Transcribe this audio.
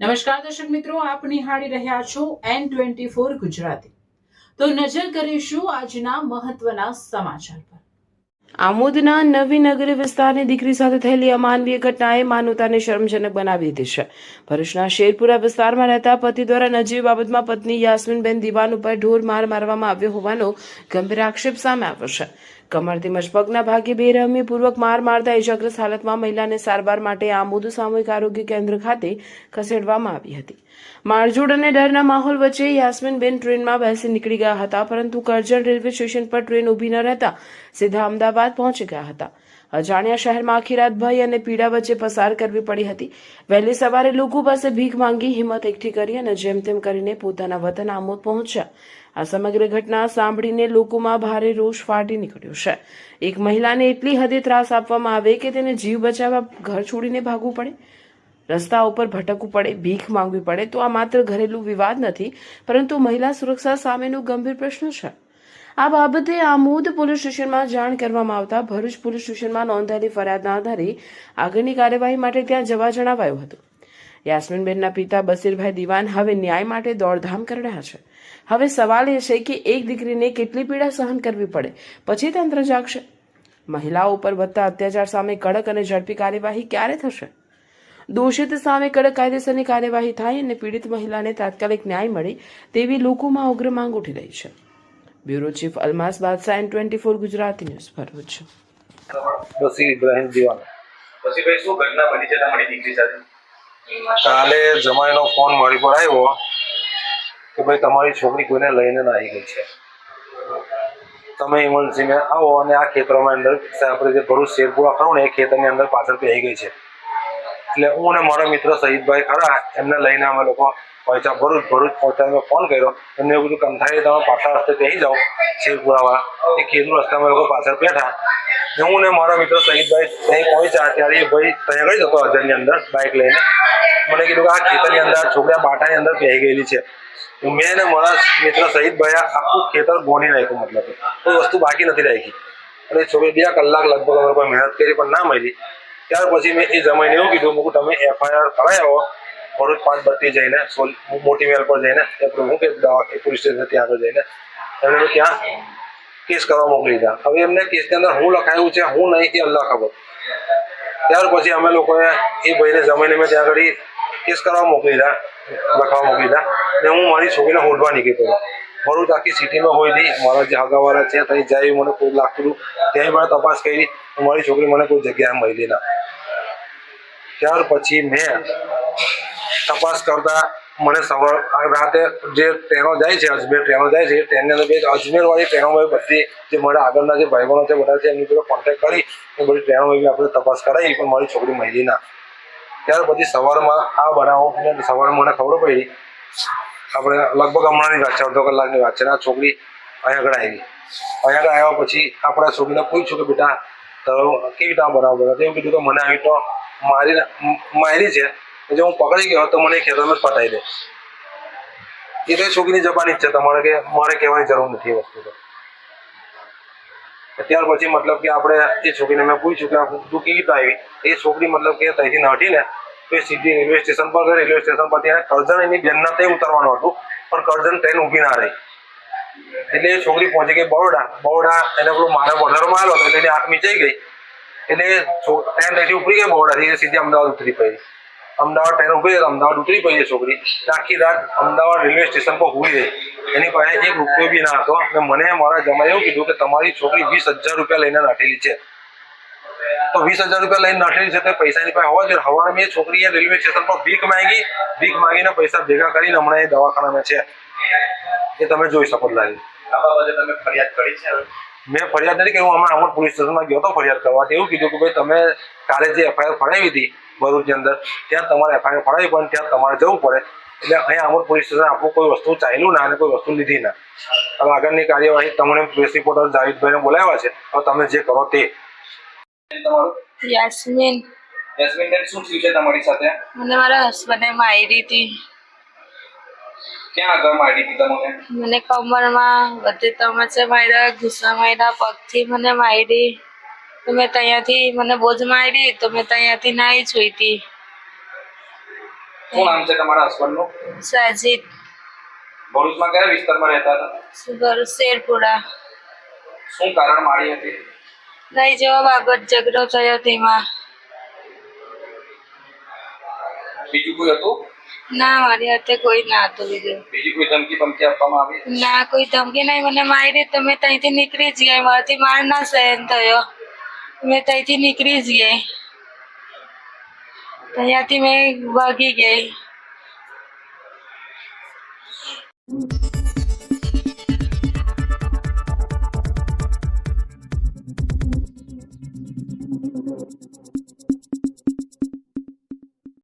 નમસ્કાર દર્શક મિત્રો, આપ નિહાળી રહ્યા છો N24 ગુજરાતી। તો નજર કરીશું આજના મહત્વના સમાચાર પર। આમોદના નવીનગરી વિસ્તારની દીકરી સાથે થયેલી અમાનવીય ઘટનાએ માનવતાને શરમજનક બનાવી દીધી છે। ભરૂચના શેરપુરા વિસ્તારમાં રહેતા પતિ દ્વારા નજીવી બાબતમાં પત્ની યાસ્મીનબેન દીવાન ઉપર ઢોર માર મારવામાં આવ્યો હોવાનો ગંભીર આક્ષેપ સામે આવ્યો છે। કમરથી મચપગના ભાગે બેરહમીપૂર્વક માર મારતા ઇજાગ્રસ્ત હાલતમાં મહિલાને સારવાર માટે આમોદ સામૂહિક આરોગ્ય કેન્દ્ર ખાતે ખસેડવામાં આવી હતી। મારઝૂડ અને ડરના માહોલ વચ્ચે યાસ્મીનબેન ટ્રેનમાં બેસી નીકળી ગયા હતા, પરંતુ કરજણ રેલવે સ્ટેશન પર ટ્રેન ઊભી ન રહેતા સીધા અમદાવાદ પહોંચી ગયા હતા। અજાણ્યા શહેરમાં આખી રાત ભય અને પીડા વચ્ચે પસાર કરવી પડી હતી। વહેલી સવારે લોકો પાસે ભીખ માંગી હિંમત એકઠી કરી અને જેમ તેમ કરીને પોતાના વતન આમોદ પહોંચ્યા। આ સમગ્ર ઘટના સાંભળીને લોકોમાં ભારે રોષ ફાટી નીકળ્યો છે। એક મહિલાને એટલી હદે ત્રાસ આપવામાં આવે કે તેને જીવ બચાવવા ઘર છોડીને ભાગવું પડે, રસ્તા ઉપર ભટકવું પડે, ભીખ માંગવી પડે। તો આ માત્ર ઘરેલું વિવાદ નથી, પરંતુ મહિલા સુરક્ષા સામેનો ગંભીર પ્રશ્ન છે। આ બાબતે આમોદ પોલીસ સ્ટેશનમાં જાણ કરવામાં આવતા ભરૂચ પોલીસ સ્ટેશનમાં નોંધાયેલી ફરિયાદના આધારે આગળની કાર્યવાહી માટે ત્યાં જવા જણાવાયું હતું। યાસ્મીનબેનના પિતા બસીરભાઈ દીવાન હવે ન્યાય માટે દોડધામ કરી રહ્યા છે। હવે સવાલ એ છે કે એક દીકરીને કેટલી પીડા સહન કરવી પડે પછી તંત્ર જાગશે? મહિલાઓ પર વધતા અત્યાચાર સામે કડક અને ઝડપી કાર્યવાહી ક્યારે થશે? દોષિત સામે કડક કાયદેસરની કાર્યવાહી થાય અને પીડિત મહિલાને તાત્કાલિક ન્યાય મળે તેવી લોકોમાં ઉગ્ર માંગ ઉઠી રહી છે। બ્યુરો ચીફ અલમાસ બાદશાહ, N24 ગુજરાતી ન્યૂઝ, ભરૂચ। બસીર ઇબ્રાહિમ દીવાન। પછી ભાઈ શું ઘટના બની છે તમારી દીકરી સાથે? કાલે જમાઈનો ફોન મારી પર આવ્યો કે ભાઈ તમારી છોકરી કોઈને લઈને આવી ગઈ છે, તમે ઇમરજન્સીમાં આવો અને આ ખેતરોમાં અંદર આપણે જે ભરૂચ શેરપુરા ખરું ને એ ખેતરની અંદર પાછળ પહેરી ગઈ છે। એટલે હું અને મારા મિત્ર શહીદભાઈ ખરા એમને લઈને અમે લોકો પહોંચ્યા ભરૂચ પહોંચ્યા। મેં ફોન કર્યો, એમને એવું બધું કંથાઈ તમે પાછળ રસ્તે પહેરી જાઓ શેરપુરાવાળા, એ ખેતનું રસ્તામાં લોકો પાછળ બેઠા। હું ને મારા મિત્ર શહીદભાઈ ત્યાં પહોંચ્યા ત્યારે એ ભાઈ ત્યાં ગઈ જતો હજારની અંદર બાઇક લઈને મને કીધું કે આ ખેતરની અંદર છોકરા બાટાની અંદર પહેરી ગયેલી છે। મેં ને મારા મિત્ર શહીદભાઈ આખું ખેતર ગોની નાખ્યું, મતલબ કોઈ વસ્તુ બાકી નથી રાખી। અને છોકરી 2 કલાક લગભગ અમે કોઈ મહેનત કરી પણ ના મળી। ત્યાર પછી મેં એ જમાઈને એવું કીધું, મૂકું તમે FIR કરાવી આવો ભરૂચ 532 જઈને મોટી મેલ પર જઈને હું કે પોલીસ સ્ટેશન ત્યાં આગળ જઈને એમને ત્યાં કેસ કરવા મોકલી દીધા। હવે એમને કેસની અંદર હું લખાયું છે હું નહીં એ અલ્લાહ ખબર। ત્યાર પછી અમે લોકોએ એ ભાઈને જમાઈને મેં ત્યાં આગળ કેસ કરવા મોકલી દીધા, લખવા મોકલી દીધા ને હું મારી છોકરીને હોડવા નીકળી પડ્યો। ભરૂચ આખી સિટીમાં હોય નહીં, મારા જે હગાવાળા છે ત્યાં જાય મને કોઈ લાગતું ત્યાં મને તપાસ કરી, મારી છોકરી મને કોઈ જગ્યાએ મળી ના। ત્યાર પછી મેં તપાસ કરતા મને સવાર રાતે જે ટ્રેનો જાય છે, અજમેર ટ્રેનો જાય છે, એ ટ્રેનની અંદર અજમેરવાળી ટ્રેનોમાં બધી જે મારા આગળના જે ભાઈબંધો છે બધા છે એમની જોડે કોન્ટેક્ટ કરી એ બધી ટ્રેનોમાં આપણે તપાસ કરાવી, પણ મારી છોકરી મળી ના। ત્યાર પછી સવારમાં આ બનાવો સવારમાં મને ખબર પડી, આપણે લગભગ હમણાંની વાત છે, અડધો કલાકની વાત છે, આ છોકરી અહીંયા આગળ આવી। અહીંયા આગળ આવ્યા પછી આપણા છોકરીને પૂછ્યું કે બેટા તારો કેવી રીતે બનાવ બન્યો? એવું કીધું કે મને આવી તો મારી છે, જો હું પકડી ગયો તો મને ખેતરમાં જ પટાઈ દે। એ તો છોકરીની જબાની જ છે, તમારે કે મારે કહેવાની જરૂર નથી એ વસ્તુ તો। ત્યાર પછી મતલબ કે આપણે એ છોકરીને મેં પૂછ્યું કે તું કેવી રીતે આવી? એ છોકરી મતલબ કે ત્યાંથી નઠીને તો એ સીધી રેલવે સ્ટેશન પર ગઈ। રેલવે સ્ટેશન પરથી એને કરજણ એની બેનના ત્યાં ઉતરવાનું હતું, પણ કરજણ ટ્રેન ઊભી ના રહી એટલે એ છોકરી પહોંચી ગઈ બરોડા એને પેલું મારા બોર્ડરમાં આવ્યો હતો એટલે એની આંખ મીચાઈ ગઈ એટલે ટ્રેન ત્યાંથી ઉપડી ગઈ બરોડાથી સીધી અમદાવાદ ઉતરી પડી। અમદાવાદ ટ્રેન ઉભી રહી, અમદાવાદ ઉતરી પડી એ છોકરી, આખી રાત અમદાવાદ રેલવે સ્ટેશન પર હુઈ રહી, એની પાસે 1 રૂપિયો બી ના હતો। અને મને મારા જમાએ એવું કીધું કે તમારી છોકરી 20,000 રૂપિયા લઈને નાઠેલી છે, તો 20,000 રૂપિયા લઈને નાઠેલી છે તો પૈસાની પાસે હોવા જોઈએ। હવારે મેં છોકરીએ રેલવે સ્ટેશન પર ભીખ માંગીને પૈસા ભેગા કરીને હમણાં એ દવાખાનામાં છે, એ તમે જોઈ શકો લાગે। આ બાબતે તમે ફરિયાદ કરી છે? મેં ફરિયાદ નથી કરી, હું હમણાં અમર પોલીસ સ્ટેશનમાં ગયો હતો ફરિયાદ કરવા। એવું કીધું કે ભાઈ તમે કાલે જે FIR ફડાવી હતી ભરૂચની અંદર ત્યાં તમારે FIR ફડાવી પણ ત્યાં તમારે જવું પડે, એટલે અહીંયા અમર પોલીસ સ્ટેશન આપણું કોઈ વસ્તુ ચાલ્યું ના અને કોઈ વસ્તુ લીધી ના। હવે આગળની કાર્યવાહી તમને પ્રેસ રિપોર્ટર જાવેદભાઈને બોલાવ્યા છે, હવે તમે જે કરો તે। યાસ્મીન યાસ્મીન શું થયું છે તમારી સાથે? મને મારા હસબન્ડે મારી હતી। ક્યાં આગળ મારી હતી તમને? મને કમરમાં બધે તમાચે માર્યા, ઘૂસા માર્યા, પગથી મને મારી। તો મેં ત્યાંથી મને બહુ જ મારી તો મેં ત્યાંથી નાહી જોઈતી। શું નામ છે તમારા હસબન્ડનું? સાજીદ ભરૂચમાં કયા વિસ્તારમાં રહેતા હતા? સુગર શેરપુરા. શું કારણ મારી હતી? લઈ જવા બાબત ઝઘડો થયો તેમાં. બીજું કોઈ હતું? ના, મારી હાથે કોઈ ના હતું બીજું. બીજી કોઈ ધમકી બમકી આપવામાં આવી? ના, કોઈ ધમકી નહીં. મને મારી તો મેં ત્યાંથી નીકળી જ ગઈ. મારાથી માર ના સહન થયો. મેં ત્યાંથી નીકળી જ ગઈ. ત્યાંથી મેં ભાગી ગઈ.